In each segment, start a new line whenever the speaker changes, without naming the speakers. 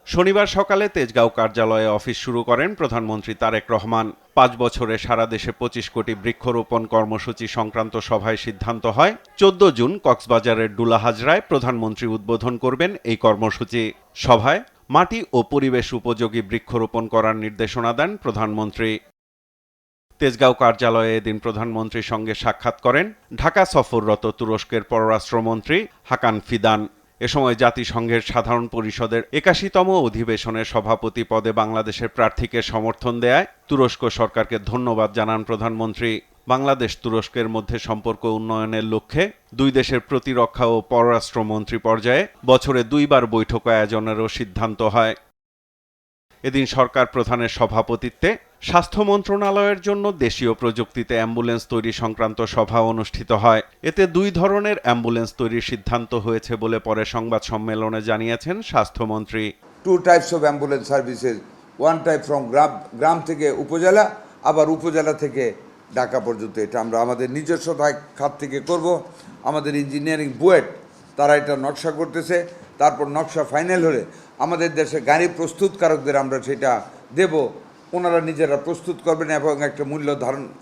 শনিবার সকালে তেজগাঁও কার্যালয়ে অফিস শুরু করেন প্রধানমন্ত্রী তারেক রহমান। ৫ বছরে সারা দেশে ২৫ কোটি বৃক্ষরোপণ কর্মসূচি সংক্রান্ত সভায় সিদ্ধান্ত হয় ১৪ জুন কক্সবাজারের ডুলাহাজরায় প্রধানমন্ত্রী উদ্বোধন করবেন এই কর্মসূচি। সভায় মাটি ও পরিবেশ উপযোগী বৃক্ষরোপণ করার নির্দেশনা দেন প্রধানমন্ত্রী। তেজগাঁও কার্যালয়ে এদিন প্রধানমন্ত্রীর সঙ্গে সাক্ষাৎ করেন ঢাকা সফররত তুরস্কের পররাষ্ট্রমন্ত্রী হাকান ফিদান। এ সময় জাতিসংঘের সাধারণ পরিষদের ৮১তম অধিবেশনের সভাপতি পদে বাংলাদেশের প্রার্থীকে সমর্থন দেয়ায় তুরস্ক সরকারকে ধন্যবাদ জানান প্রধানমন্ত্রী। বাংলাদেশ তুরস্কের মধ্যে সম্পর্ক উন্নয়নের লক্ষ্যে দুই দেশের প্রতিরক্ষা ও পররাষ্ট্রমন্ত্রী পর্যায়ে বছরে ২ বার বৈঠক আয়োজনেরও সিদ্ধান্ত হয়। এদিন সরকার প্রধানের সভাপতিত্বে স্বাস্থ্য মন্ত্রণালয়ের জন্য দেশীয় প্রযুক্তিতে অ্যাম্বুলেন্স তৈরি সংক্রান্ত সভা অনুষ্ঠিত হয়। এতে ২ ধরনের অ্যাম্বুলেন্স তৈরির সিদ্ধান্ত হয়েছে বলে পরে সংবাদ সম্মেলনে জানিয়েছেন স্বাস্থ্যমন্ত্রী।
2 types of ambulance services, one type from গ্রাম থেকে উপজেলা, আবার উপজেলা থেকে ঢাকা পর্যন্ত। এটা আমরা আমাদের নিজস্ব খাত থেকে করব। আমাদের ইঞ্জিনিয়ারিং বুয়েট তারা এটা নকশা করতেছে, তারপর নকশা ফাইনাল হলে আমাদের দেশে গাড়ি প্রস্তুতকারকদের আমরা সেটা দেব, ওনারা নিজেরা প্রস্তুত করবেন এবং একটা মূল্য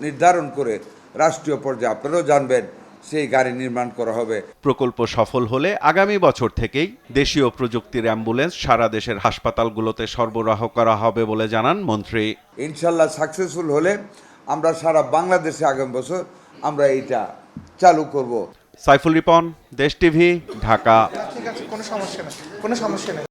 নির্ধারণ করে রাষ্ট্রীয় পর্যায়ে আপনারাও জানবেন সেই গাড়ি নির্মাণ করা হবে।
প্রকল্প সফল হলে আগামী বছর থেকেই দেশীয় প্রযুক্তির অ্যাম্বুলেন্স সারা দেশের হাসপাতালগুলোতে সরবরাহ করা হবে বলে জানান মন্ত্রী।
ইনশাল্লাহ সাকসেসফুল হলে আমরা সারা বাংলাদেশে আগামী বছর আমরা এটা চালু করব।
সাইফুল রিপন, দেশ টিভি, ঢাকা।
ঠিক আছে, কোনো সমস্যা নেই।